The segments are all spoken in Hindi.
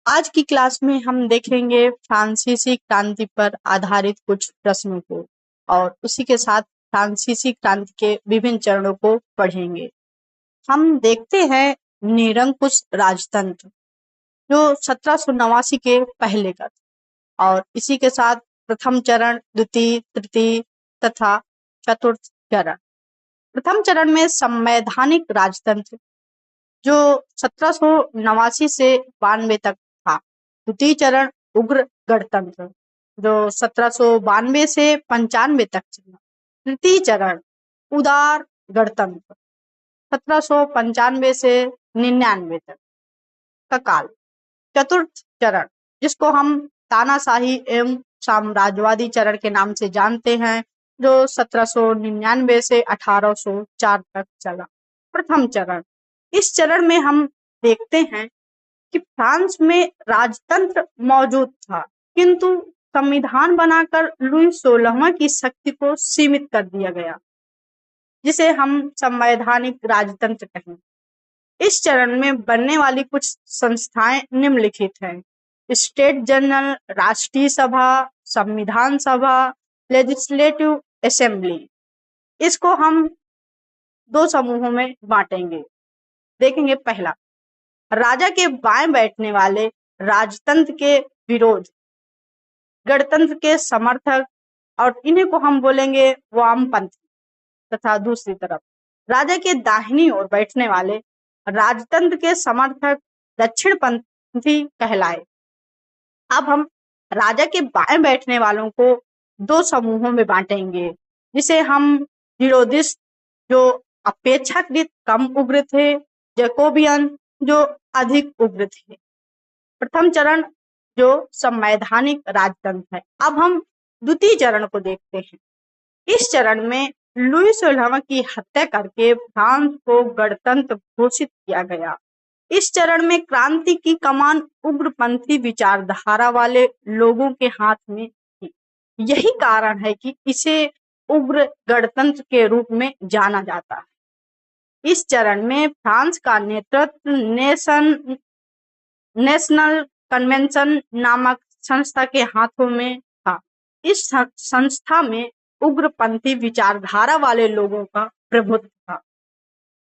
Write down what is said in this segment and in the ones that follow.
आज की क्लास में हम देखेंगे फ्रांसीसी क्रांति पर आधारित कुछ प्रश्नों को और उसी के साथ फ्रांसीसी क्रांति के विभिन्न चरणों को पढ़ेंगे। हम देखते हैं निरंकुश राजतंत्र जो 1789 के पहले का था और इसी के साथ प्रथम चरण, द्वितीय, तृतीय तथा चतुर्थ चरण। प्रथम चरण में संवैधानिक राजतंत्र जो 1789 से 92 तक था। द्वितीय चरण उग्र गणतंत्र जो 1792 से 95 तक चला। तृतीय चरण उदार गणतंत्र 1795 से 99 तक का काल। चतुर्थ चरण जिसको हम तानाशाही एवं साम्राज्यवादी चरण के नाम से जानते हैं जो 1799 से 1804 तक चला। प्रथम चरण, इस चरण में हम देखते हैं कि फ्रांस में राजतंत्र मौजूद था किंतु संविधान बनाकर लुई 16वां की शक्ति को सीमित कर दिया गया जिसे हम संवैधानिक राजतंत्र कहें। इस चरण में बनने वाली कुछ संस्थाएं निम्नलिखित हैं: स्टेट जनरल, राष्ट्रीय सभा, संविधान सभा, लेजिस्लेटिव असेंबली। इसको हम दो समूहों में बांटेंगे। देखेंगे पहला, राजा के बाएं बैठने वाले राजतंत्र के विरोध गणतंत्र के समर्थक और इन्हीं को हम बोलेंगे वामपंथी। तथा दूसरी तरफ राजा के दाहिनी ओर बैठने वाले राजतंत्र के समर्थक दक्षिणपंथी कहलाए। अब हम राजा के बाएं बैठने वालों को दो समूहों में बांटेंगे जिसे हम जीरोदिस्ट जो अपेक्षाकृत कम उग्र थे, जैकोबियन जो अधिक उग्र थे। प्रथम चरण जो संवैधानिक राजतंत्र है। अब हम द्वितीय चरण को देखते हैं। इस चरण में लुई 16वां की हत्या करके फ्रांस को गणतंत्र घोषित किया गया। इस चरण में क्रांति की कमान उग्रपंथी विचारधारा वाले लोगों के हाथ में थी। यही कारण है कि इसे उग्र गणतंत्र के रूप में जाना जाता है। इस चरण में फ्रांस का नेतृत्व नेशनल कन्वेंशन नामक संस्था के हाथों में था। इस संस्था में उग्रपंथी विचारधारा वाले लोगों का प्रभुत्व था।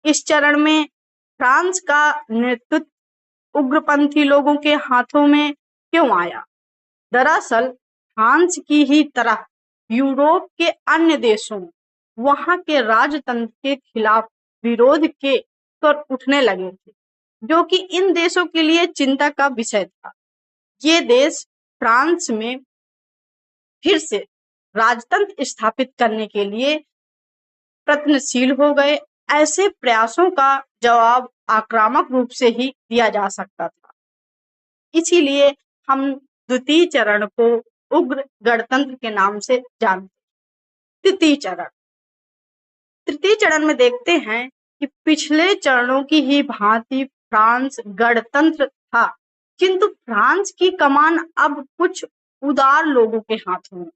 इस चरण में फ्रांस का नेतृत्व उग्रपंथी लोगों के हाथों में क्यों आया? दरअसल फ्रांस की ही तरह यूरोप के अन्य देशों वहां के राजतंत्र के खिलाफ विरोध के स्वर उठने लगे थे जो कि इन देशों के लिए चिंता का विषय था। ये देश फ्रांस में फिर से राजतंत्र स्थापित करने के लिए प्रयत्नशील हो गए। ऐसे प्रयासों का जवाब आक्रामक रूप से ही दिया जा सकता था। इसीलिए हम द्वितीय चरण को उग्र गणतंत्र के नाम से जानते हैं। तृतीय चरण में देखते हैं कि पिछले चरणों की ही भांति फ्रांस गणतंत्र था किंतु फ्रांस की कमान अब कुछ उदार लोगों के हाथों में।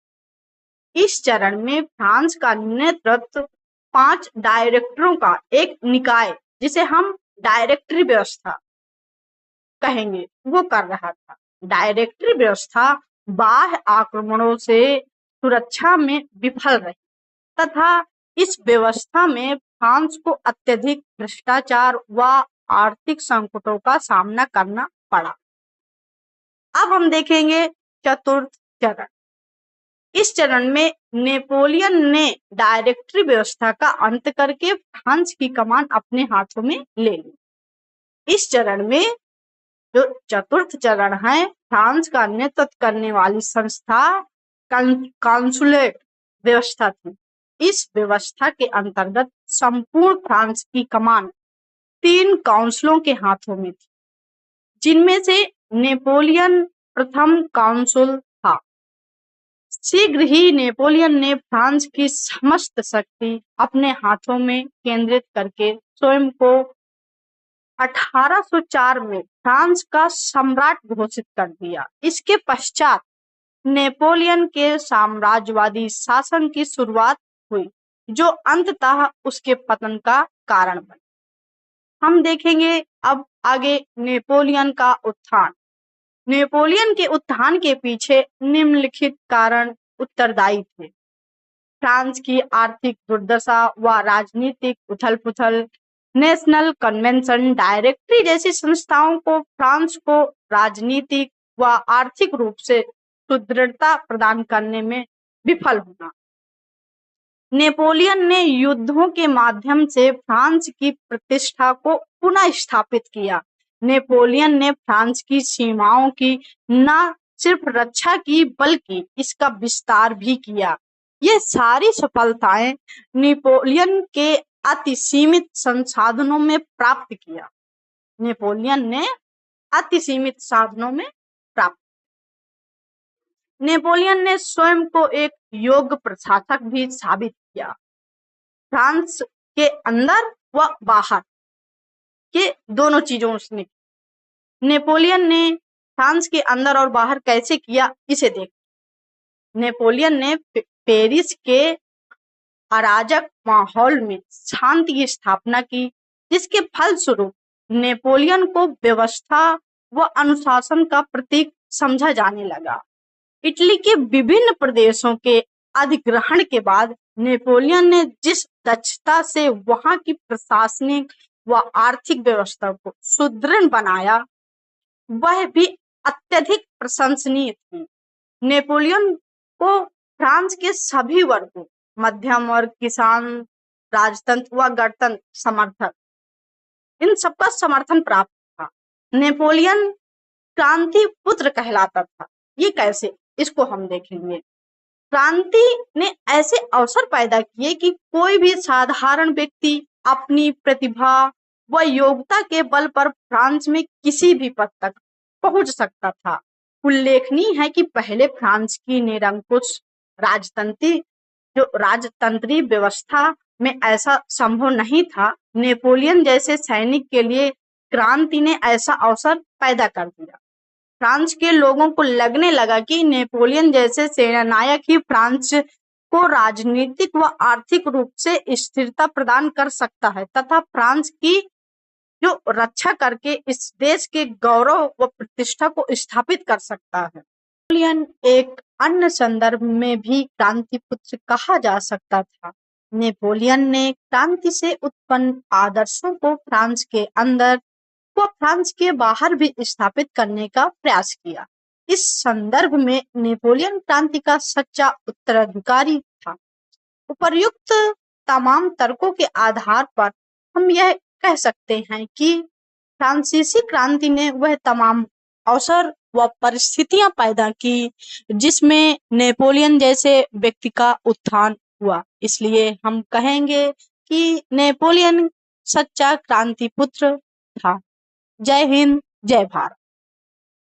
इस चरण में फ्रांस का नेतृत्व 5 डायरेक्टरों का एक निकाय जिसे हम डायरेक्टरी व्यवस्था कहेंगे वो कर रहा था। डायरेक्टरी व्यवस्था बाह्य आक्रमणों से सुरक्षा में विफल रही तथा इस व्यवस्था में फ्रांस को अत्यधिक भ्रष्टाचार व आर्थिक संकटों का सामना करना पड़ा। अब हम देखेंगे चतुर्थ चरण। इस चरण में नेपोलियन ने डायरेक्टरी व्यवस्था का अंत करके फ्रांस की कमान अपने हाथों में ले ली। इस चरण में जो चतुर्थ चरण है, फ्रांस का नेतृत्व करने वाली संस्था काउंसुलेट व्यवस्था थी। इस व्यवस्था के अंतर्गत संपूर्ण फ्रांस की कमान 3 काउंसिलों के हाथों में थी जिनमें से नेपोलियन प्रथम काउंसिल था। शीघ्र ही नेपोलियन ने फ्रांस की समस्त शक्ति अपने हाथों में केंद्रित करके स्वयं को 1804 में फ्रांस का सम्राट घोषित कर दिया। इसके पश्चात नेपोलियन के साम्राज्यवादी शासन की शुरुआत हुई जो अंततः उसके पतन का कारण बनी। हम देखेंगे अब आगे नेपोलियन का उत्थान। नेपोलियन के उत्थान के पीछे निम्नलिखित कारण उत्तरदायी थे। फ्रांस की आर्थिक दुर्दशा व राजनीतिक उथल-पुथल, नेशनल कन्वेंशन डायरेक्टरी जैसी संस्थाओं को फ्रांस को राजनीतिक व आर्थिक रूप से सुदृढ़ता प्रदान करने में विफल होना। नेपोलियन ने युद्धों के माध्यम से फ्रांस की प्रतिष्ठा को पुनः स्थापित किया। नेपोलियन ने फ्रांस की सीमाओं की न सिर्फ रक्षा की बल्कि इसका विस्तार भी किया। ये सारी सफलताएं नेपोलियन के अति सीमित संसाधनों में प्राप्त किया। नेपोलियन ने अति सीमित साधनों में प्राप्त। नेपोलियन ने स्वयं को एक योग्य प्रशासक भी साबित किया। फ्रांस के अंदर व बाहर के दोनों चीजों उसने। नेपोलियन ने फ्रांस के अंदर और बाहर कैसे किया इसे देख। नेपोलियन ने पेरिस के अराजक माहौल में शांति की स्थापना की, जिसके फलस्वरूप नेपोलियन को व्यवस्था व अनुशासन का प्रतीक समझा जाने लगा। इटली के विभिन्न प्रदेशों के अधिग्रहण के बाद नेपोलियन ने जिस दक्षता से वहां की प्रशासनिक व आर्थिक व्यवस्था को सुदृढ़ बनाया, वह भी अत्यधिक प्रशंसनीय थी। नेपोलियन को फ्रांस के सभी वर्गों, मध्यम वर्ग, किसान, राजतंत्र व गणतंत्र समर्थक, इन सबका समर्थन प्राप्त था। नेपोलियन क्रांति पुत्र कहलाता था। ये कैसे, इसको हम देखेंगे। क्रांति ने ऐसे अवसर पैदा किए कि कोई भी साधारण व्यक्ति अपनी प्रतिभा व योग्यता के बल पर फ्रांस में किसी भी पद तक पहुंच सकता था। उल्लेखनीय है कि पहले फ्रांस की निरंकुश राजतंत्री व्यवस्था में ऐसा संभव नहीं था। नेपोलियन जैसे सैनिक के लिए क्रांति ने ऐसा अवसर पैदा कर दिया। फ्रांस के लोगों को लगने लगा कि नेपोलियन जैसे सेनानायक ही फ्रांस को राजनीतिक व आर्थिक रूप से स्थिरता प्रदान कर सकता है तथा फ्रांस की जो रक्षा करके इस देश के गौरव व प्रतिष्ठा को स्थापित कर सकता है। नेपोलियन एक अन्य संदर्भ में भी क्रांति पुत्र कहा जा सकता था। नेपोलियन ने क्रांति से उत्पन्न आदर्शों को फ्रांस के अंदर व फ्रांस के बाहर भी स्थापित करने का प्रयास किया। इस संदर्भ में नेपोलियन क्रांति का सच्चा उत्तराधिकारी था। उपर्युक्त तमाम तर्कों के आधार पर हम यह कह सकते हैं कि फ्रांसीसी क्रांति ने वह तमाम अवसर व परिस्थितियां पैदा की जिसमें नेपोलियन जैसे व्यक्ति का उत्थान हुआ। इसलिए हम कहेंगे कि नेपोलियन सच्चा क्रांति पुत्र था। जय हिंद, जय भारत।